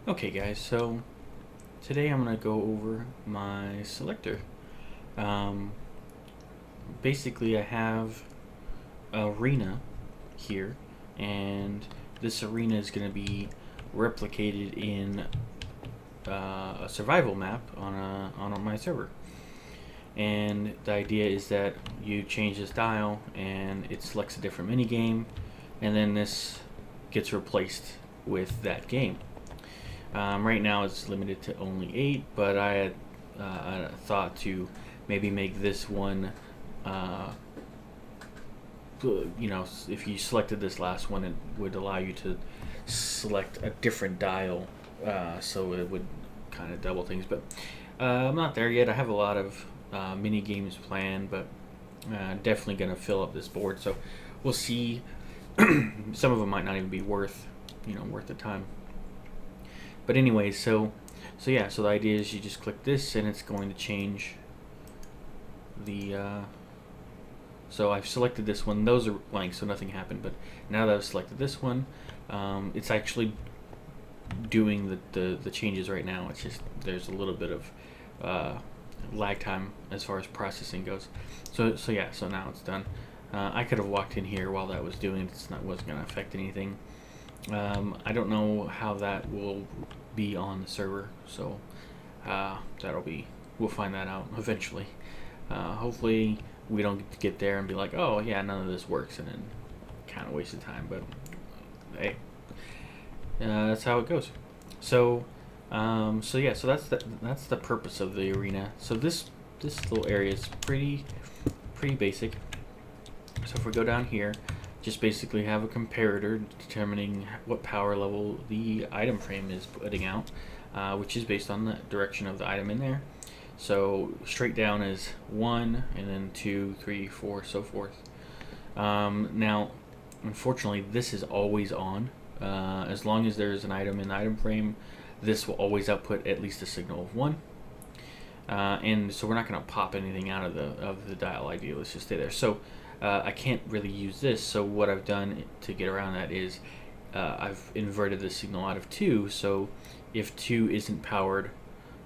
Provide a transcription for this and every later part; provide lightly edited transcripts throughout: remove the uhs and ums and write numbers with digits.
Okay guys, so today I'm going to go over my selector. Um, Basically I have arena here, and this arena is going to be replicated in a survival map on my server. And the idea is that you change this dial and it selects a different mini game, and then this gets replaced with that game. Right now it's limited to only 8, but I had thought to maybe make this one, if you selected this last one, it would allow you to select a different dial, so it would kind of double things. But I'm not there yet. I have a lot of mini games planned, but definitely going to fill up this board. So we'll see. Some of them might not even be worth the time. But anyway, so the idea is you just click this and it's going to change the. So I've selected this one. Those are blank, so nothing happened. But now that I've selected this one, it's actually doing the changes right now. It's just there's a little bit of lag time as far as processing goes. So now it's done. I could have walked in here while that was doing it. Wasn't going to affect anything. I don't know how that will be on the server, so we'll find that out eventually. Hopefully we don't get there and be like, oh yeah, none of this works, and then kind of wasted time. But hey, that's how it goes. So that's the purpose of the arena. So this little area is pretty basic. So if we go down here, just basically have a comparator determining what power level the item frame is putting out, which is based on the direction of the item in there. So straight down is 1, and then 2, 3, 4, so forth. Now, unfortunately, this is always on. As long as there's an item in the item frame, this will always output at least a signal of 1. And so we're not going to pop anything out of the dial ID. Let's just stay there. So I can't really use this. So what I've done to get around that is I've inverted the signal out of 2. So if 2 isn't powered,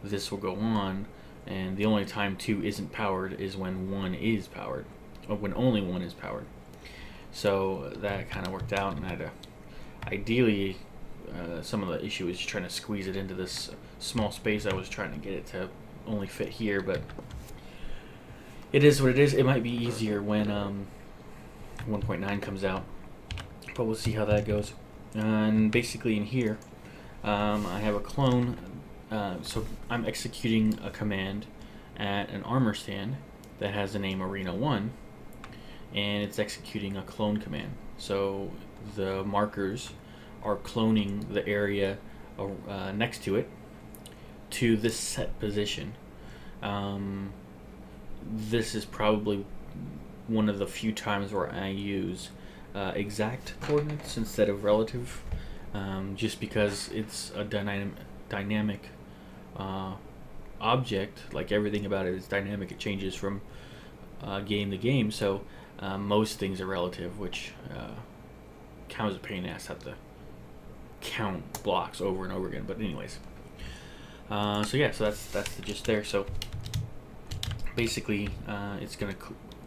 this will go on. And the only time 2 isn't powered is when 1 is powered, or when only 1 is powered. So that kind of worked out, and I had to, ideally, some of the issue is trying to squeeze it into this small space. I was trying to get it to only fit here, but it is what it is. It might be easier when 1.9 comes out, but we'll see how that goes. And basically in here, I have a clone. So I'm executing a command at an armor stand that has the name Arena 1, and it's executing a clone command. So the markers are cloning the area next to it to this set position. This is probably one of the few times where I use exact coordinates instead of relative, just because it's a dynamic object. Like, everything about it is dynamic. It changes from game to game, so most things are relative, which counts as a pain in the ass. Have to count blocks over and over again. But anyways, so that's the gist there. So basically, it's gonna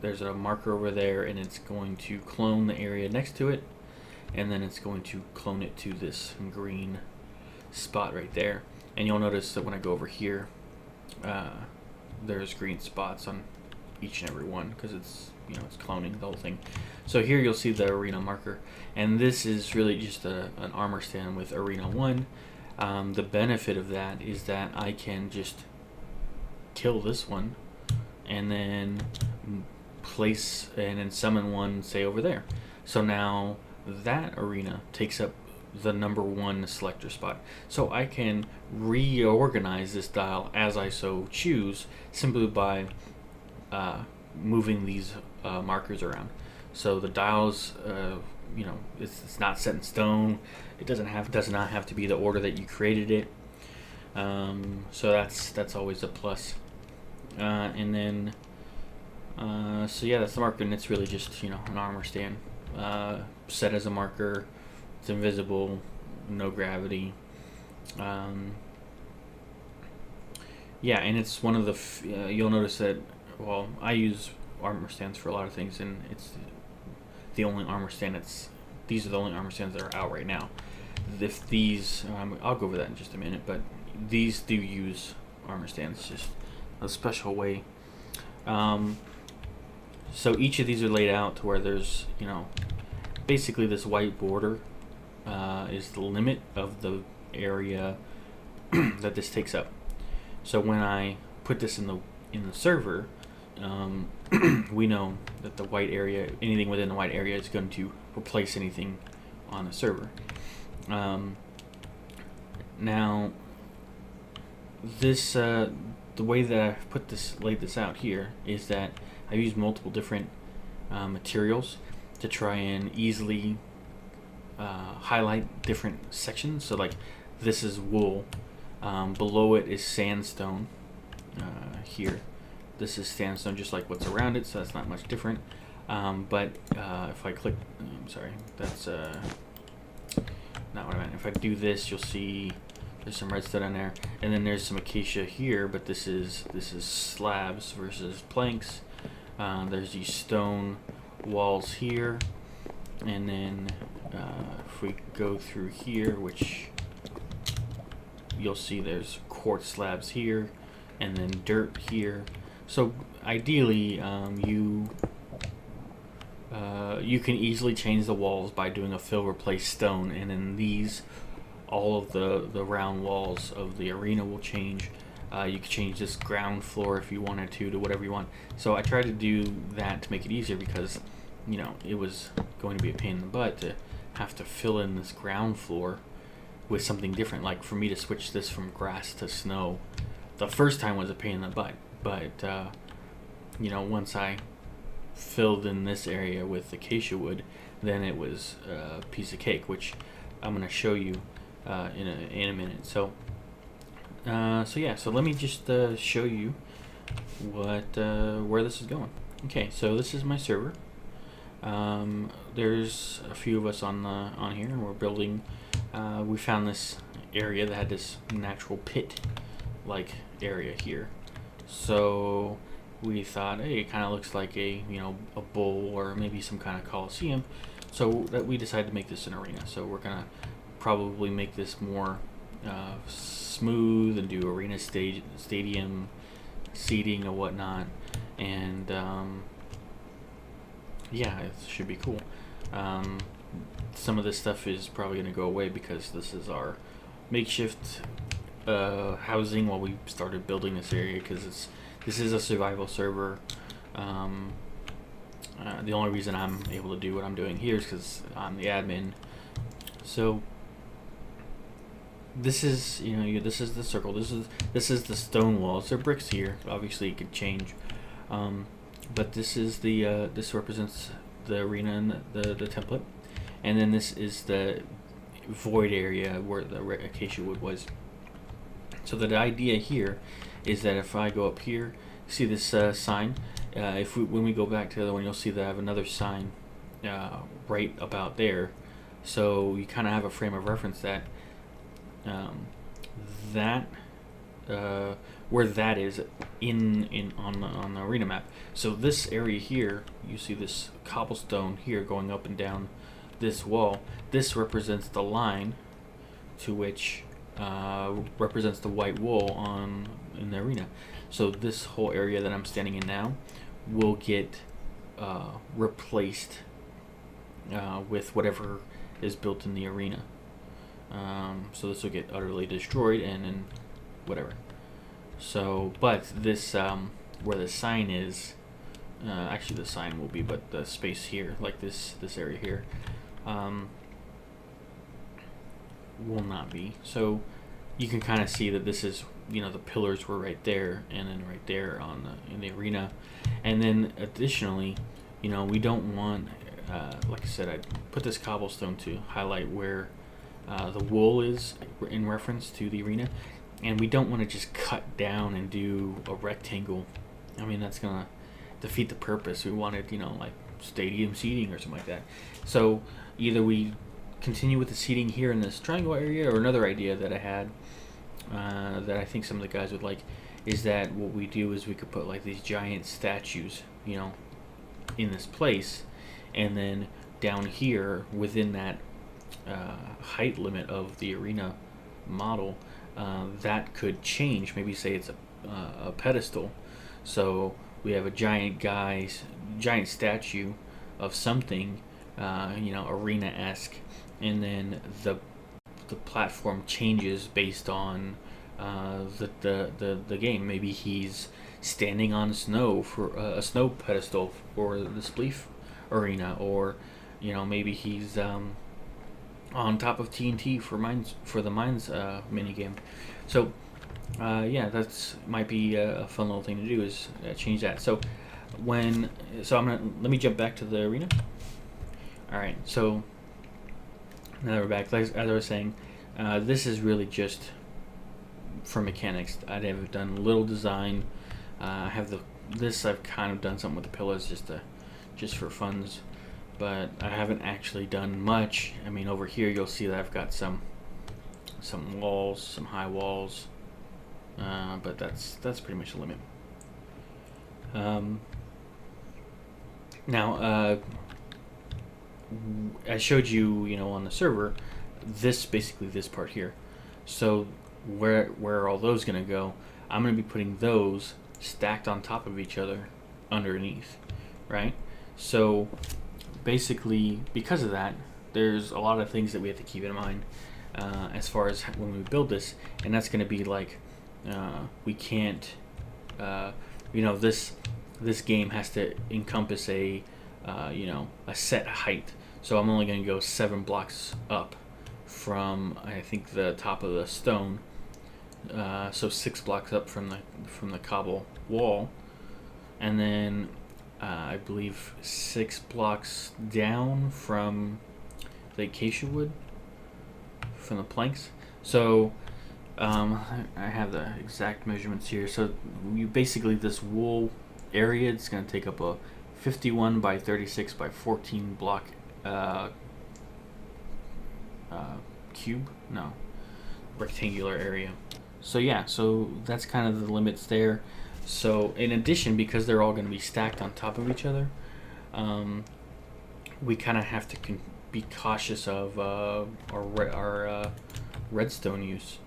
there's a marker over there, and it's going to clone the area next to it, and then it's going to clone it to this green spot right there. And you'll notice that when I go over here, there's green spots on each and every one, because it's cloning the whole thing. So here you'll see the arena marker, and this is really just an armor stand with Arena 1. The benefit of that is that I can just kill this one, and then place and then summon one, say, over there. So now that arena takes up the number 1 selector spot. So I can reorganize this dial as I so choose, simply by moving these markers around. So the dials, it's not set in stone. It does not have to be the order that you created it. So that's always a plus. And then that's the marker, and it's really just an armor stand set as a marker. It's invisible, no gravity, Yeah, and it's one of the you'll notice that, well, I use armor stands for a lot of things, and it's the only armor stand these are the only armor stands that are out right now. If these, I'll go over that in just a minute, but these do use armor stands, just a special way. So each of these are laid out to where there's, basically this white border is the limit of the area that this takes up. So when I put this in the server, we know that the white area, anything within the white area, is going to replace anything on the server. Now, this the way that I've laid this out here is that I've used multiple different materials to try and easily highlight different sections. So like this is wool, below it is sandstone. Here, this is sandstone, just like what's around it, so that's not much different. But if I click, I'm sorry, that's not what I meant. If I do this, you'll see there's some redstone in there, and then there's some acacia here. But this is slabs versus planks. There's these stone walls here, and then if we go through here, which you'll see there's quartz slabs here, and then dirt here. So ideally, you can easily change the walls by doing a fill replace stone, and then all of the round walls of the arena will change. You can change this ground floor if you wanted to whatever you want. So I tried to do that to make it easier, because it was going to be a pain in the butt to have to fill in this ground floor with something different. Like for me to switch this from grass to snow, the first time was a pain in the butt, but once I filled in this area with acacia wood, then it was a piece of cake, which I'm going to show you in a minute. So let me just show you where this is going. Okay, so this is my server. There's a few of us on here, and we're building. We found this area that had this natural pit-like area here. So we thought, hey, it kind of looks like a bowl or maybe some kind of coliseum. So that we decided to make this an arena. So we're gonna probably make this more smooth and do arena stadium seating and whatnot. And yeah, it should be cool. Some of this stuff is probably going to go away because this is our makeshift housing while we started building this area, because this is a survival server. The only reason I'm able to do what I'm doing here is because I'm the admin. So this is this is the circle. This is the stone walls. There are bricks here. Obviously, it could change. But this is this represents the arena and the template, and then this is the void area where the acacia wood was. So the idea here is that if I go up here, see this sign. When we go back to the other one, you'll see that I have another sign right about there. So you kind of have a frame of reference that where that is on the arena map. So this area here, you see this cobblestone here going up and down this wall. This represents the line to which represents the white wool in the arena. So this whole area that I'm standing in now will get replaced with whatever is built in the arena. So this will get utterly destroyed and then whatever. So, but this where the sign is, actually the sign will be, but the space here, like this area here, will not be. So you can kind of see that this is, the pillars were right there, and then right there in the arena, and then additionally, we don't want, like I said, I put this cobblestone to highlight where the wool is in reference to the arena. And we don't want to just cut down and do a rectangle. I mean, that's going to defeat the purpose. We wanted, like stadium seating or something like that. So either we continue with the seating here in this triangle area, or another idea that I had that I think some of the guys would like is that what we do is we could put like these giant statues, you know, in this place, and then down here within that height limit of the arena model, that could change. Maybe say it's a pedestal, so we have a giant statue of something, you know, arena-esque, and then the platform changes based on the game. Maybe he's standing on snow for a snow pedestal for the Spleef arena, or you know, maybe he's on top of TNT for the mines mini game. So yeah, that's might be a fun little thing to do, is change that. So let me jump back to the arena. All right, so now we're back. As I was saying, this is really just for mechanics. I've done little design. I have I've kind of done something with the pillars just for funs, but I haven't actually done much. I mean, over here you'll see that I've got some walls, some high walls, but that's pretty much the limit. Now, I showed you, you know, on the server, basically this part here. So where are all those gonna go? I'm gonna be putting those stacked on top of each other underneath, right? So basically, because of that, there's a lot of things that we have to keep in mind as far as when we build this, and that's going to be like we can't, you know, this game has to encompass a you know, a set height. So I'm only going to go 7 blocks up from, I think, the top of the stone. So 6 blocks up from the cobble wall, and then I believe 6 blocks down from the acacia wood, from the planks. So I have the exact measurements here. So you basically, this wool area, it's going to take up a 51 by 36 by 14 block rectangular area. So yeah, so that's kind of the limits there. So in addition, because they're all going to be stacked on top of each other, we kind of have to be cautious of our redstone use,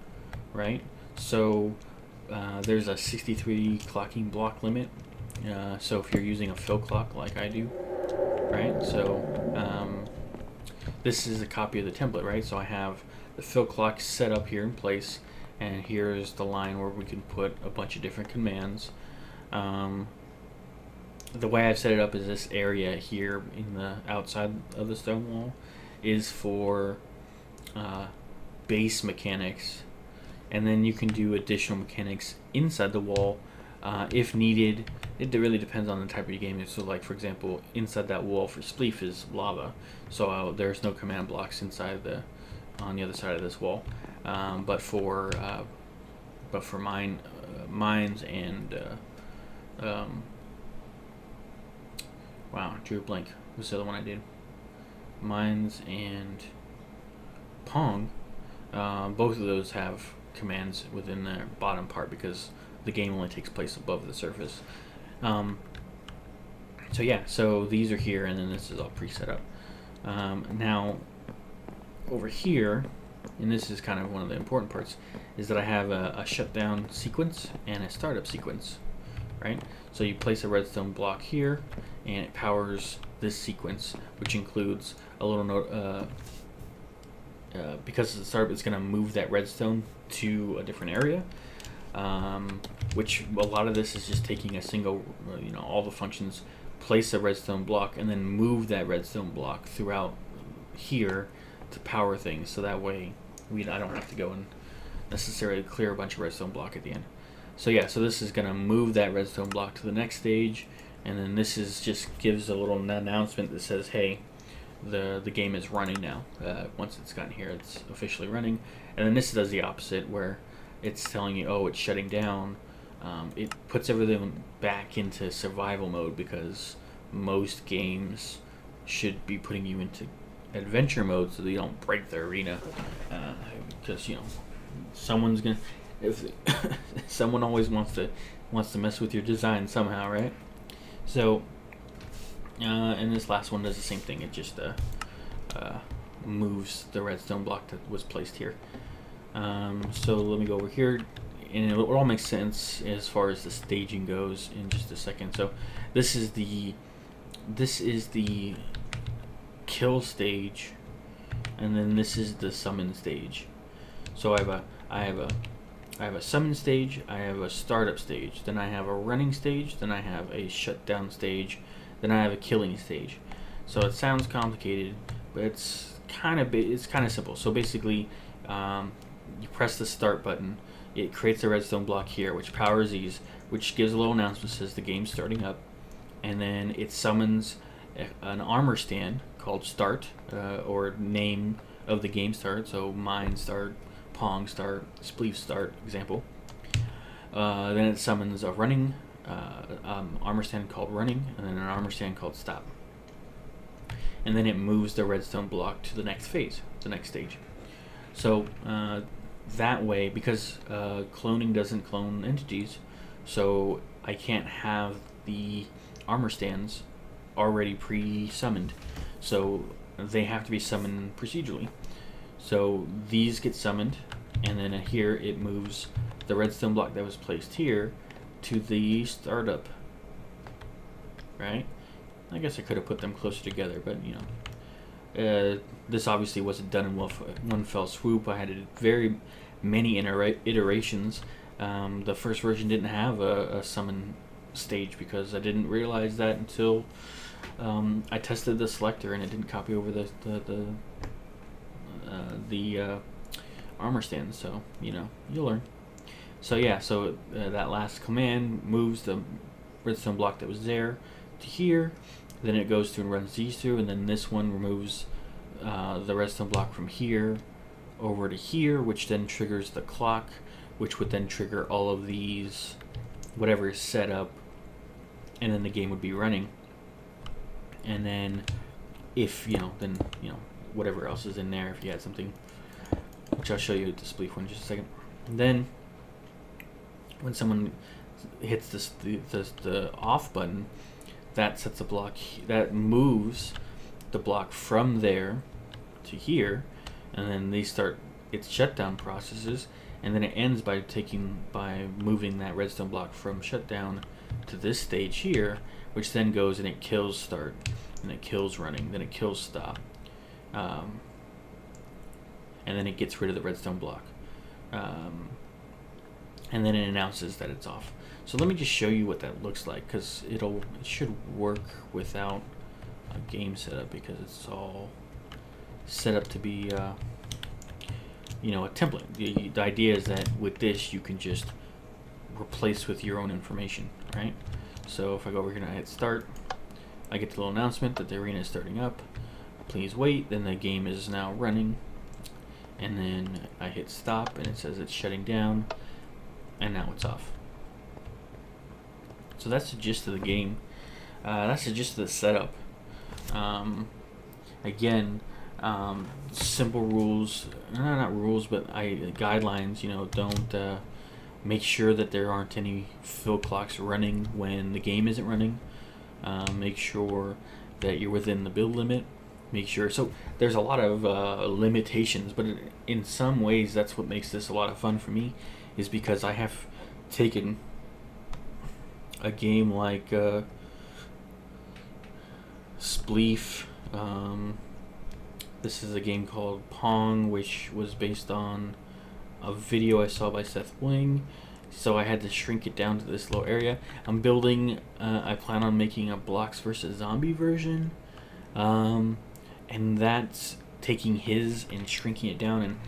right? So there's a 63 clocking block limit. So if you're using a fill clock like I do, right? So this is a copy of the template, right? So I have the fill clock set up here in place, and here's the line where we can put a bunch of different commands. The way I've set it up is this area here in the outside of the stone wall is for base mechanics, and then you can do additional mechanics inside the wall if needed. It really depends on the type of game. So like, for example, inside that wall for Spleef is lava, so there's no command blocks inside on the other side of this wall. But for mines and wow, drew a blank. What's the other one I did? Mines and Pong. Both of those have commands within their bottom part because the game only takes place above the surface. So yeah, so these are here, and then this is all pre-set up. Now over here, and this is kind of one of the important parts, is that I have a shutdown sequence and a startup sequence, right? So you place a redstone block here, and it powers this sequence, which includes a little note. Because the startup is going to move that redstone to a different area, which a lot of this is just taking a single, you know, all the functions, place a redstone block, and then move that redstone block throughout here to power things, so that way I don't have to go and necessarily clear a bunch of redstone block at the end. So yeah, so this is going to move that redstone block to the next stage, and then this is just gives a little announcement that says, hey, the game is running now. Once it's gotten here, it's officially running. And then this does the opposite, where it's telling you, oh, it's shutting down. It puts everything back into survival mode, because most games should be putting you into adventure mode so that you don't break the arena, because someone's gonna if someone always wants to mess with your design somehow, right? So and this last one does the same thing. It just moves the redstone block that was placed here. So let me go over here, and it all makes sense as far as the staging goes in just a second. So this is the kill stage, and then this is the summon stage. So I have a summon stage, I have a startup stage, then I have a running stage, then I have a shutdown stage, then I have a killing stage. So it sounds complicated, but it's kind of simple. So basically, you press the start button, it creates a redstone block here, which powers these, which gives a little announcement that says the game's starting up, and then it summons an armor stand called start, or name of the game start. So mine start, Pong start, Spleef start, example. Then it summons a running armor stand called running, and then an armor stand called stop. And then it moves the redstone block to the next phase, the next stage. So that way, because cloning doesn't clone entities, so I can't have the armor stands already pre-summoned. So they have to be summoned procedurally. So these get summoned, and then here it moves the redstone block that was placed here to the startup. Right? I guess I could have put them closer together, but this obviously wasn't done in one fell swoop. I had very many iterations. The first version didn't have a summon stage because I didn't realize that until I tested the selector and it didn't copy over the armor stand. So you'll learn. So yeah, that last command moves the redstone block that was there to here. Then it goes through and runs these through, and then this one removes the redstone block from here over to here, which then triggers the clock, which would then trigger all of these, whatever is set up, and then the game would be running. And then if whatever else is in there, if you had something, which I'll show you at the Spleef one in just a second. And then when someone hits the off button, that sets a block that moves the block from there to here, and then they start its shutdown processes, and then it ends by moving that redstone block from shutdown to this stage here, which then goes and it kills start, and it kills running, then it kills stop, and then it gets rid of the redstone block, and then it announces that it's off. So let me just show you what that looks like, because it should work without a game setup, because it's all set up to be a template. The idea is that with this you can just replace with your own information, right? So if I go over here and I hit start, I get the little announcement that the arena is starting up. Please wait. Then the game is now running, and then I hit stop and it says it's shutting down, and now it's off. So that's the gist of the game. That's the gist of the setup. Again, simple rules, not rules, but guidelines. Don't make sure that there aren't any fill clocks running when the game isn't running. Make sure that you're within the build limit. Make sure. So there's a lot of limitations, but in some ways, that's what makes this a lot of fun for me, is because I have taken a game like Spleef. This is a game called Pong, which was based on a video I saw by Seth Wing. So I had to shrink it down to this little area. I'm building, I plan on making a Blocks vs. Zombie version. And that's taking his and shrinking it down. And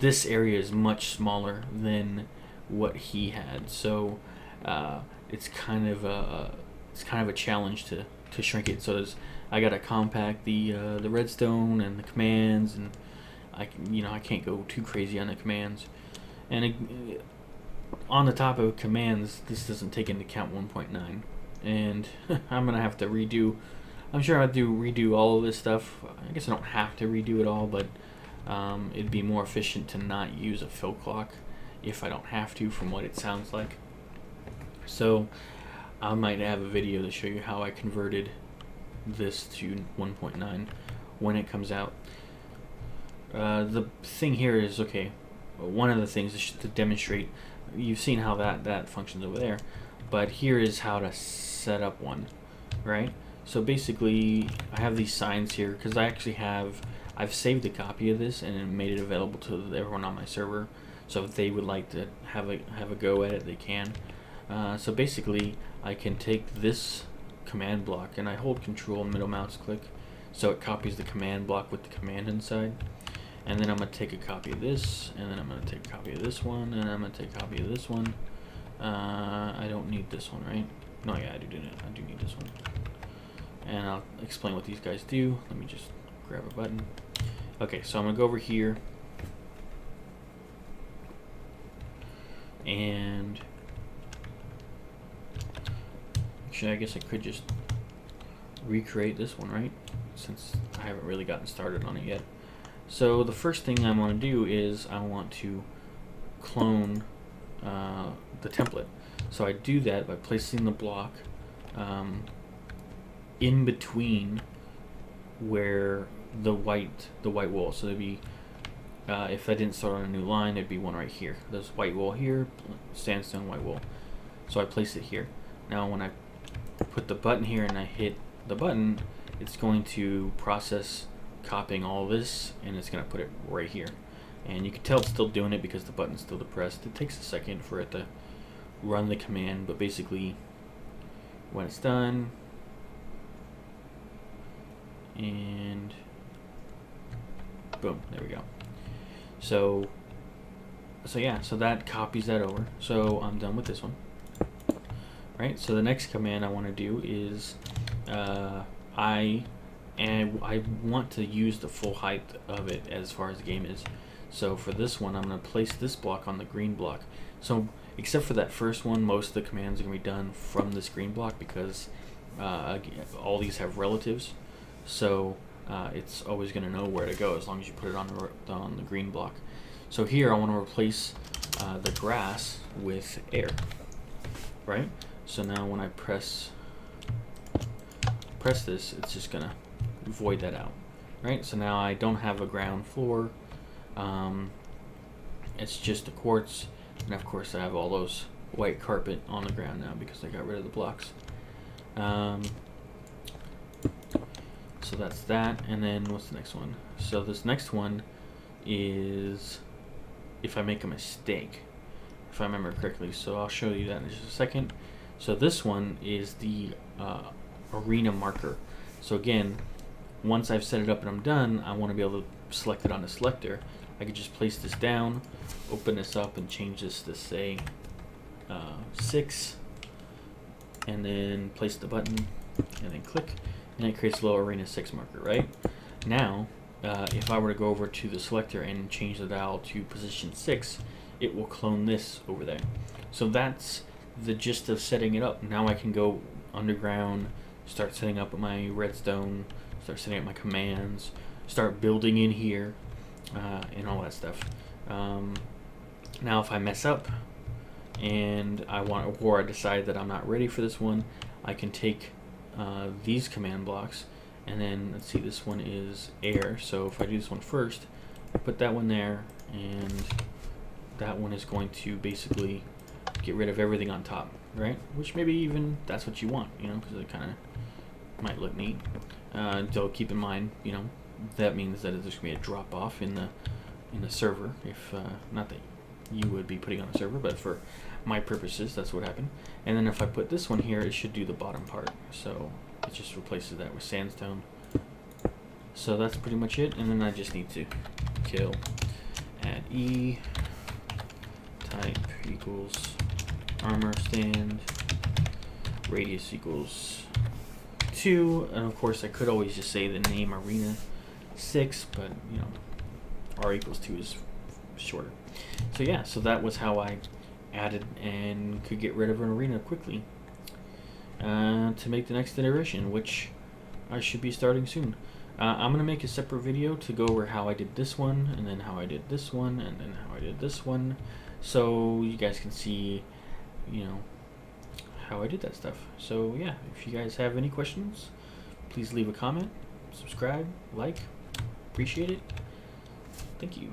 this area is much smaller than what he had. So it's kind of a challenge to shrink it. So I gotta compact the redstone and the commands, and I can't go too crazy on the commands. And on the top of commands, this doesn't take into account 1.9, and I'm gonna have to redo I'm sure I'd redo all of this stuff. I guess I don't have to redo it all, but it'd be more efficient to not use a fill clock if I don't have to, from what it sounds like. So I might have a video to show you how I converted this to 1.9 when it comes out. The thing here is, okay, one of the things is to demonstrate, you've seen how that functions over there, but here is how to set up one, right? So basically I have these signs here because I've saved a copy of this and made it available to everyone on my server, so if they would like to have a go at it, they can. So basically I can take this command block and I hold control and middle mouse click so it copies the command block with the command inside, and then I'm going to take a copy of this, and then I'm going to take a copy of this one, and I'm going to take a copy of this one. I don't need this one, right? No, yeah, I do need this one. And I'll explain what these guys do. Let me just grab a button. Okay, so I'm going to go over here, and actually I guess I could just recreate this one, right? Since I haven't really gotten started on it yet. So the first thing I want to do is I want to clone the template. So I do that by placing the block in between where the white wall. So there'd be if I didn't start on a new line, there'd be one right here. There's white wall here, sandstone white wall. So I place it here. Now when I put the button here and I hit the button, it's going to process copying all this, and it's going to put it right here. And you can tell it's still doing it because the button's still depressed. It takes a second for it to run the command, but basically when it's done, and boom, there we go. So yeah, so that copies that over. So I'm done with this one. Right, so the next command I want to do is I want to use the full height of it as far as the game is. So for this one, I'm going to place this block on the green block. So except for that first one, most of the commands are going to be done from this green block because all these have relatives. So it's always going to know where to go as long as you put it on the green block. So here I want to replace the grass with air, right? So now when I press this, it's just gonna void that out, right? So now I don't have a ground floor. It's just a quartz, and of course I have all those white carpet on the ground now because I got rid of the blocks. So that's that, and then what's the next one? So this next one is if I make a mistake, if I remember correctly. So I'll show you that in just a second. So this one is the arena marker. So again, once I've set it up and I'm done, I want to be able to select it on the selector. I could just place this down, open this up, and change this to say 6, and then place the button, and then click, and it creates a little arena 6 marker, right? Now, if I were to go over to the selector and change the dial to position 6, it will clone this over there. So that's the gist of setting it up. Now I can go underground, start setting up my redstone, start setting up my commands, start building in here, and all that stuff. Now if I mess up and or I decide that I'm not ready for this one, I can take these command blocks, and then let's see, this one is air. So if I do this one first, I put that one there, and that one is going to basically get rid of everything on top, right? Which maybe even that's what you want, you know, because it kind of might look neat. So keep in mind, you know, that means that there's going to be a drop off in the server. If not that you would be putting on a server, but for my purposes, that's what happened. And then if I put this one here, it should do the bottom part. So it just replaces that with sandstone. So that's pretty much it. And then I just need to kill at E type equals armor stand, radius equals 2, and of course I could always just say the name arena 6, but you know, R equals 2 is shorter. So yeah, so that was how I added and could get rid of an arena quickly to make the next iteration, which I should be starting soon. I'm gonna make a separate video to go over how I did this one, and then how I did this one, and then how I did this one, so you guys can see, you know, how I did that stuff. So yeah, if you guys have any questions, please leave a comment, subscribe, like, appreciate it. Thank you.